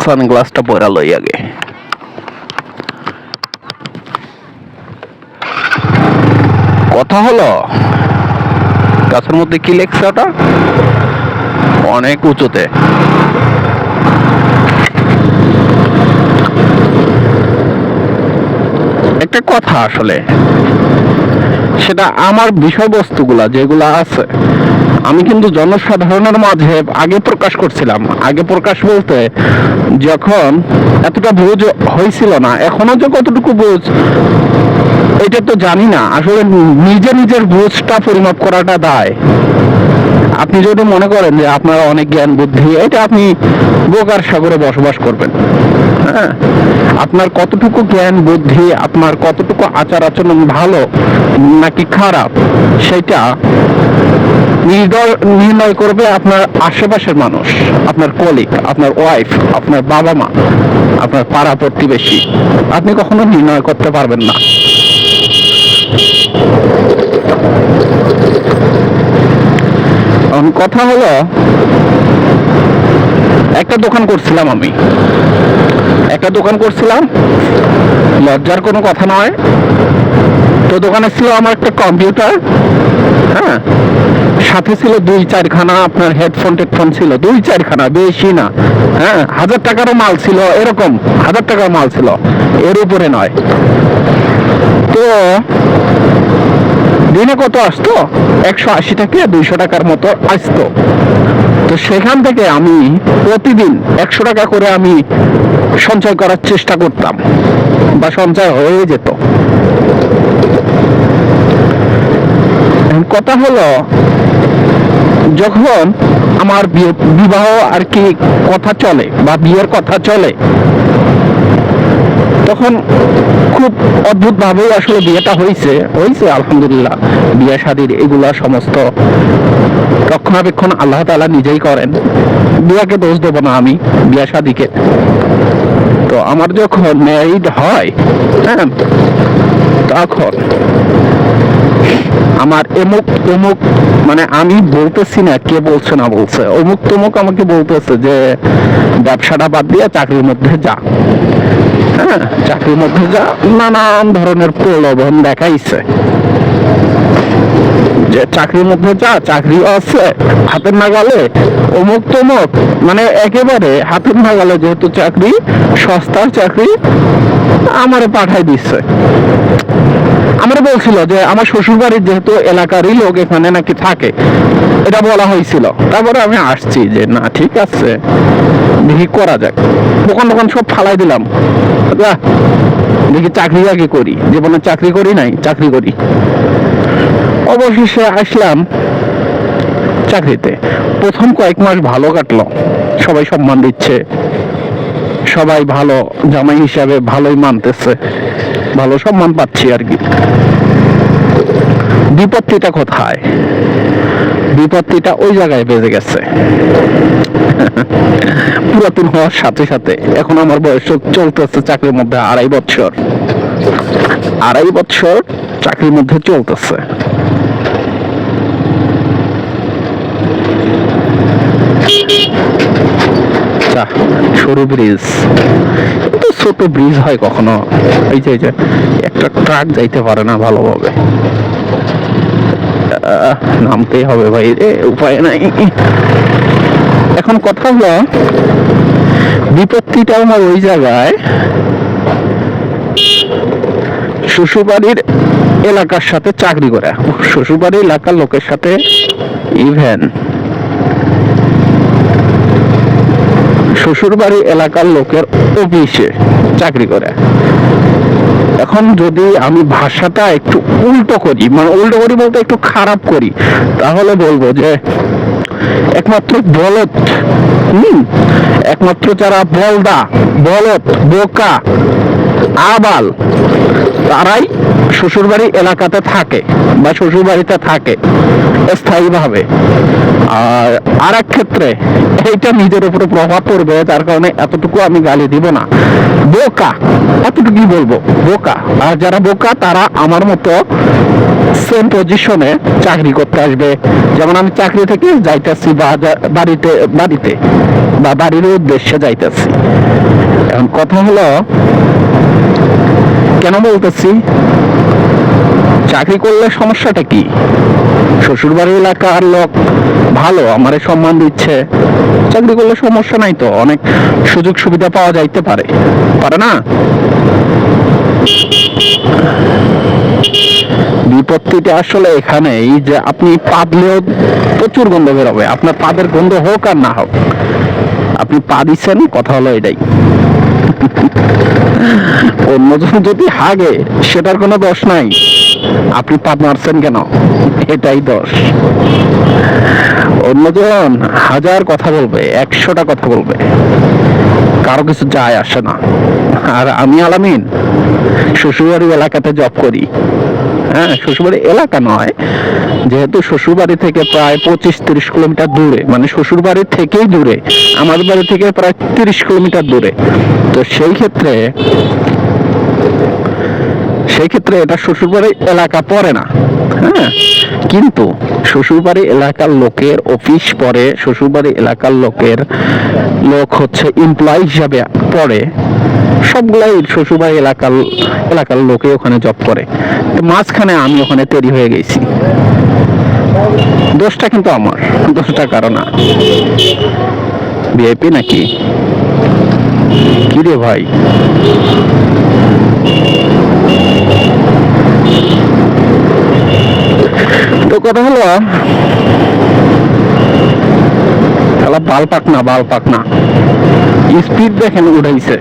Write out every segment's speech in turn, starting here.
সানগ্লাসটা পরা লই আগে। কথা হলো গাছের মধ্যে কি লেখছে ওটা? অনেক উঁচুতে। একটা কথা আসলে, সেটা আমার বিষয়বস্তুগুলা যেগুলা আছে আমি কিন্তু জনসাধারণের মাঝে আগে প্রকাশ করছিলাম। আগে প্রকাশ বলতে যখন এতটা বুঝ হয়েছিল না, এখনো যে কতটুকু বুঝ এটা তো জানি না। আসলে নিজের বুঝটা পরিমাপ করাটা দায়। আপনি যদি মনে করেন যে আপনার অনেক জ্ঞান বুদ্ধি, এটা আপনি বোকার সাগরে বসবাস করবেন। হ্যাঁ, আপনার কতটুকু জ্ঞান বুদ্ধি, আপনার কতটুকু আচার আচরণ ভালো নাকি খারাপ, সেটা নির্ণয় করবে আপনার আশেপাশের মানুষ, আপনার কলিগ, আপনার ওয়াইফ, আপনার বাবা মা, আপনার পাড়া প্রতিবেশী। আপনি কখনো নির্ণয় করতে পারবেন না। কথা হলো, একটা দোকান করছিলাম আমি, লজ্জার কোনো কথা নয়। তো দোকানে ছিল আমার একটা কম্পিউটার, হ্যাঁ, সাথে ছিল 2-4খানা আপনার হেডফোন ছিল, 2-4খানা, বেশি না। হ্যাঁ, 1000 টাকারও মাল ছিল, এরকম 1000 টাকার মাল ছিল, এর উপরে নয়। তো দিনে কত আসতো? 180 থেকে 200 টাকার মতো আসতো। তো সেখান থেকে আমি প্রতিদিন 100 টাকা করে আমি সঞ্চয় করার চেষ্টা করতাম, বা সঞ্চয় হয়ে যেত। কথা হলো, যখন আমার বিবাহ আর কি কথা চলে বা বিয়ের কথা চলে, তখন খুব অদ্ভুত ভাবে আসলে বিয়েটা হয়েছে আলহামদুলিল্লাহ। বিয়ে শাদীর এগুলা সমস্ত রক্ষণাবেক্ষণ আল্লাহ তাআলা নিজেই করেন। বিয়াকে দোষ দেব না আমি, বিয়ে শাদীকে। তো আমার যখন ম্যারিড হয়, হ্যাঁ, তখন আমার অমুক মানে আমি বলতেছি না, কে বলছে না বলছে, অমুক তমুক আমাকে বলতেছে যে ব্যবসাটা বাদ দিয়ে চাকরির মধ্যে যা। হ্যাঁ, চাকরির মধ্যে যা, নানান ধরনের প্রলোভন দেখাইছে যে চাকরির মধ্যে যা, চাকরি আছে হাতের নাগালে, অমুক তমুক, মানে একেবারে হাতের নাগালে, যেহেতু চাকরি, সস্তার চাকরি, আমারে পাঠাই দিচ্ছে। আমরা বলছিল যে আমার শ্বশুর বাড়ির যেহেতু এলাকারই লোক এখানে নাকি থাকে, এটা বলা হয়েছিল। তারপরে আমি আসছি যে না, ঠিক আছে, দেখি করা যাক। দোকান সব ফালাই দিলাম, দেখি চাকরি আগে করি। জীবনে চাকরি করি নাই, চাকরি করি। অবশেষে আসলাম চাকরিতে। প্রথম কয়েক মাস ভালো কাটলো, সবাই সম্মান দিচ্ছে, সবাই ভালো জামাই হিসাবে ভালোই মানতেছে, ভালো সম্মান পাচ্ছি আর কি। বিপত্তিটা কোথায়? বিপত্তিটা ওই জায়গায় বেজে গেছে। পুরাতন হওয়ার সাথে সাথে এখন আমার বয়স চলতেছে চাকরির মধ্যে 2.5 বছর। 2.5 বছর চাকরির মধ্যে চলতেছে। সরু ব্রিজ, তো ছোট ব্রিজ হয় কখনো? এই যে একটা ট্রাক যাইতে পারে না ভালোভাবে, নামতেই হবে ভাই রে, উপায় নাই। এখন কথা হলো, বিপত্তিটা আমার ওই জায়গায়, শ্বশুরবাড়ির এলাকার সাথে চাকরি করে, শ্বশুরবাড়ির এলাকার লোকের সাথে, ইভেন শ্বশুরবাড়ি এলাকার লোকের অফিসে চাকরি করে। এখন যদি আমি ভাষাটা একটু উল্টো করি, মানে উল্টো করি বলতে একটু খারাপ করি, তাহলে বলবো যে একমাত্র বলদ, একমাত্র যারা বলদা, বলদ, বোকা, আবাল তারাই শ্বশুরবাড়ি এলাকাতে থাকে বা শ্বশুরবাড়িতে থাকে স্থায়ীভাবে। আর আর এক ক্ষেত্রে এইটা নিজের উপরে প্রভাব পড়বে, যার কারণে এতটুকু আমি গালি দিব না। বোকা, এতটুকুই বলবো, বোকা। আর যারা বোকা তারা আমার মতো সেম পজিশনে চাকরি করতে আসবে। যেমন আমি চাকরি থেকে যাইতেছি বাড়িতে বাড়িতে বা বাড়ির উদ্দেশ্যে যাইতেছি। এখন কথা হলো, কেন বলতেছি চাকরি করলে সমস্যাটা কি? শ্বশুরবাড়ি এলাকার লোক ভালো, আমারে সম্মান দিচ্ছে, চাকরি করলে সমস্যা নাই তো, অনেক সুযোগ সুবিধা পাওয়া যাইতে পারে, পারে না? বিপত্তিটা আসলে এখানেই যে আপনি পাদলেও প্রচুর গন্ধ বেরোবে। আপনার পাদের গন্ধ হোক আর না হোক, আপনি পা দিচ্ছেন, কথা হলো এটাই। অন্যজন যদি হাগে সেটার কোনো দোষ নাই, আপনি পাদ মারছেন কেন, এটাই দোষ। অন্যজন হাজার কথা বলবে, 100টা কথা বলবে, কারো কিছু যায় আসে না। আর আমি আলামিন শ্বশুরবাড়ি এলাকাতে জব করি। হ্যাঁ, শ্বশুরবাড়ি এলাকা নয়, যেহেতু শ্বশুরবাড়ি থেকে প্রায় 25-30 কিলোমিটার দূরে, মানে শ্বশুরবাড়ি থেকেই দূরে, আমাদের বাড়ি থেকে প্রায় 30 কিলোমিটার দূরে। তো সেই ক্ষেত্রে এটা শ্বশুরবাড়ি এলাকা পড়ে না। হ্যাঁ, কিন্তু শ্বশুরবাড়ি এলাকার লোকের অফিস পড়ে, শ্বশুরবাড়ি এলাকার লোক হচ্ছে এমপ্লয়ি হিসাবে পড়ে, সবগুলাই শ্বশুরবাড়ি এলাকার লোকে ওখানে জব করে। তো মাঝখানে আমি ওখানে তৈরি হয়ে গেছি। দোষটা কিন্তু আমার, দোষটা কারো না। ভিআইপি নাকি কি রে ভাই? তো কথা হলো, বাল পাক না স্পিড দেখেন উঠাইছে।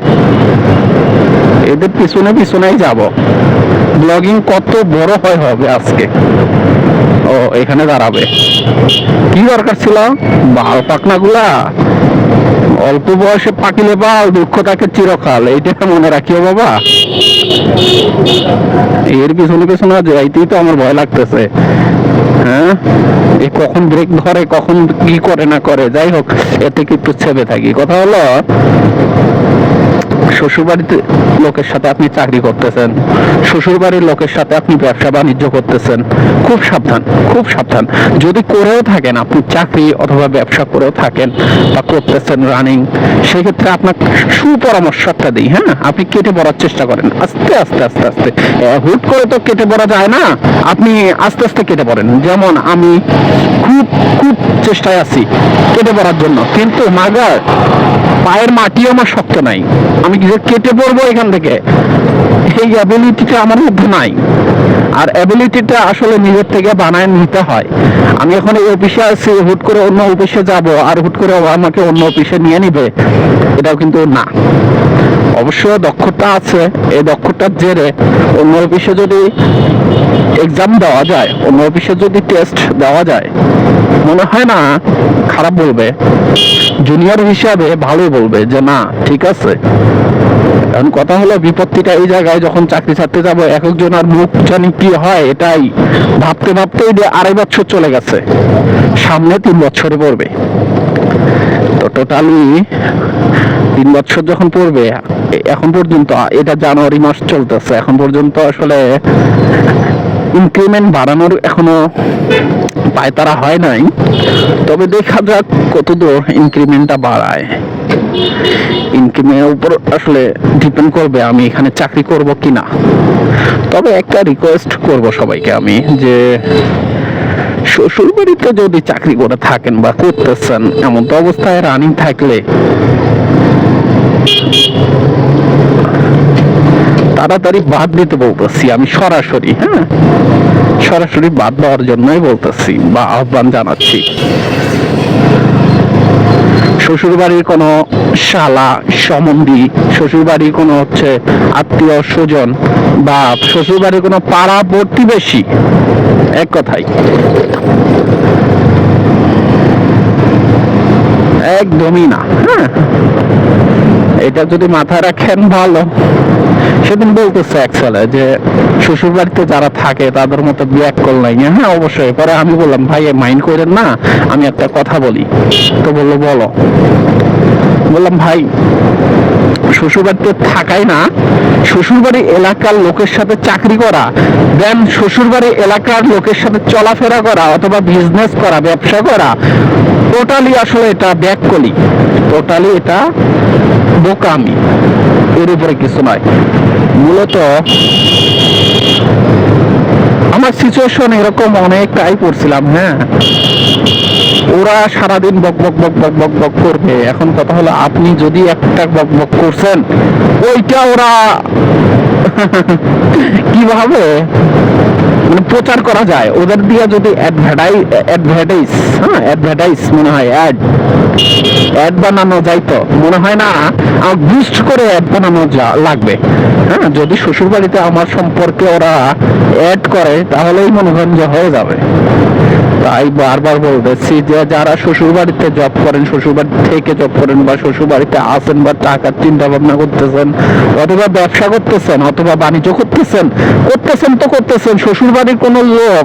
এদের পিছনেই যাব। ব্লগিং কত বড় হবে আজকে। ও এখানে দাঁড়াবে, কি দরকার ছিল? বাল পাকনা গুলা অল্প বয়সে পাকিলে বাল, দুঃখ তাকে চিরকাল, এইটা মনে রাখিও বাবা। এর পিছনে যাইতেই তো আমার ভয় লাগতেছে। হ্যাঁ, এই কখন ব্রেক ধরে, কখন কি করে না করে, যাই হোক, এতে কি একটু ছেপে থাকি। কথা হলো, শ্বশুরবাড়িতে লোকের সাথে আপনি চাকরি করতেছেন, শ্বশুরবাড়ির লোকের সাথে আপনি ব্যবসা বাণিজ্য করতেছেন, খুব সাবধান, খুব সাবধান। যদি করেও থাকেন, আপনি চাকরি অথবা ব্যবসা করেও থাকেন বা করতেছেন রানিং, সেক্ষেত্রে আপনার সুপরামর্শ একটা দিই। হ্যাঁ, আপনি কেটে পড়ার চেষ্টা করেন, আস্তে আস্তে আস্তে আস্তে। হুট করে তো কেটে পড়া যায় না, আপনি আস্তে আস্তে কেটে পড়েন। যেমন আমি খুব খুব চেষ্টায় আছি কেটে পড়ার জন্য, কিন্তু মাগার পায়ের মাটিও আমার শক্ত নাই। আমি যে কেটে পড়বো এখান থেকে, এই অ্যাবিলিটিটা আমার মধ্যে নাই। আর অ্যাবিলিটিটা আসলে নিজের থেকে বানায় নিতে হয়। আমি এখন এই অফিসে আছি, হুট করে অন্য অফিসে যাব আর হুট করে আমাকে অন্য অফিসে নিয়ে নিবে, এটাও কিন্তু না। অবশ্য দক্ষতা আছে, এই দক্ষতার জেরে অন্য অফিসে যদি এক্সাম দেওয়া যায়, অন্য অফিসে যদি টেস্ট দেওয়া যায়, মনে হয় না খারাপ বলবে। জুনিয়র হিসাবে ভালোই বলবে যে না ঠিক আছে। এখন কথা হলো, বিপত্তিটা এই জায়গায়, যখন চাকরি ছাড়তে যাবো, এক একজনের মুখ জানি কি হয়, এটাই ভাবতে ভাবতেই 2.5 বছর চলে গেছে, সামনে 3 বছরে পড়বে। তো টোটালি 3 বছর যখন পড়বে, এখন পর্যন্ত, এটা জানুয়ারি মাস চলতেছে, এখন পর্যন্ত আসলে ইনক্রিমেন্ট বাড়ানোর এখনো পায়তারা হয় নাই। তবে দেখা যাক কতদূর ইনক্রিমেন্টটা বাড়ায়। ইনক্রিমেন্টের উপর আসলে ডিপেন্ড করবে আমি এখানে চাকরি করব কিনা। তবে একটা রিকোয়েস্ট করব সবাইকে আমি, যে শ্বশুরবাড়িতে যদি চাকরি করে থাকেন বা করতেছেন, এমন তো অবস্থায় রানিং থাকলে তাড়াতাড়ি বাদ দিতে বলতেছি আমি সরাসরি। হ্যাঁ, সরাসরি বাদ দেওয়ার জন্যই বলতেছি বা আহ্বান জানাচ্ছি। শ্বশুরবাড়ির কোনো শালা সম্বন্ধী, শ্বশুরবাড়ির কোনো হচ্ছে আত্মীয় স্বজন বা শ্বশুরবাড়ির কোনো পাড়া প্রতিবেশী, এক কথাই একদমই না। হ্যাঁ, এটা যদি মাথায় রাখেন ভালো। সেদিন বলতেছে এক ছেলে যে শ্বশুর বাড়িতে যারা থাকে তাদের মতো বিয়াক কল নাই। হ্যাঁ অবশ্যই। পরে আমি বললাম ভাই মাইন্ড করেন না, আমি একটা কথা বলি। তো বললো বলো। বললাম ভাই শ্বশুরবাড়িতে থাকাই না, শ্বশুরবাড়ি এলাকার লোকের সাথে চাকরি করা, দেন শ্বশুরবাড়ি এলাকার লোকের সাথে চলাফেরা করা অথবা বিজনেস করা, ব্যবসা করা, টোটালি আসলে এটা ব্যাককলি, টোটালি এটা বোকামি, এর উপরে কিছু নয়। মূলত আমার সিচুয়েশন এরকম অনেকটাই পড়ছিলাম। হ্যাঁ, ওরা সারাদিন বক বক বক বক বক বক করবে। এখন কথা হলো আপনি যদি একটা বক বক করছেন, ওইটা ওরা কিভাবে মানে প্রচার করা যায় ওদের দিয়ে যদি অ্যাডভার্টাইজ মনে হয় অ্যাড বানানো যাইতো, মনে হয় না বুস্ট করে অ্যাড বানানো লাগবে। হ্যাঁ, যদি শ্বশুর বাড়িতে আমার সম্পর্কে ওরা অ্যাড করে তাহলেই মনে করেন যে হয়ে যাবে। তাই বারবার বলতেছি যে যারা শ্বশুর বাড়িতে জব করেন, শ্বশুর বাড়ি থেকে জব করেন বা শ্বশুর বাড়িতে আছেন বা টাকার চিন্তা ভাবনা করতেছেন অথবা ব্যবসা করতেছেন অথবা বাণিজ্য করতেছেন তো করতেছেন, শ্বশুর বাড়ির কোনো লোক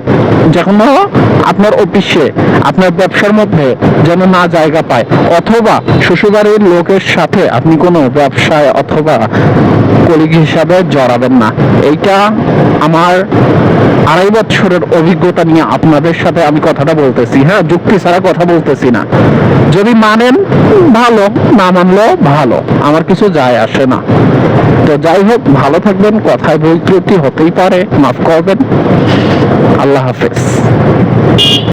যখন আপনার অফিসে আপনার ব্যবসার মধ্যে যেন না জায়গা পায়, অথবা শ্বশুর বাড়ির লোকের সাথে আপনি কোনো ব্যবসায় অথবা কলিগ হিসাবে জড়াবেন না। এইটা আমার 2.5 বছরের অভিজ্ঞতা নিয়ে আপনাদের সাথে আমি কথাটা বলতেছি। হ্যাঁ, যুক্তি ছাড়া কথা বলতেছি না। যদি মানেন ভালো, না মানলেও ভালো, আমার কিছু যায় আসে না। তো যাই হোক, ভালো থাকবেন। কথায় ভুল ত্রুটি হতেই পারে, মাফ করবেন। আল্লাহ হাফেজ।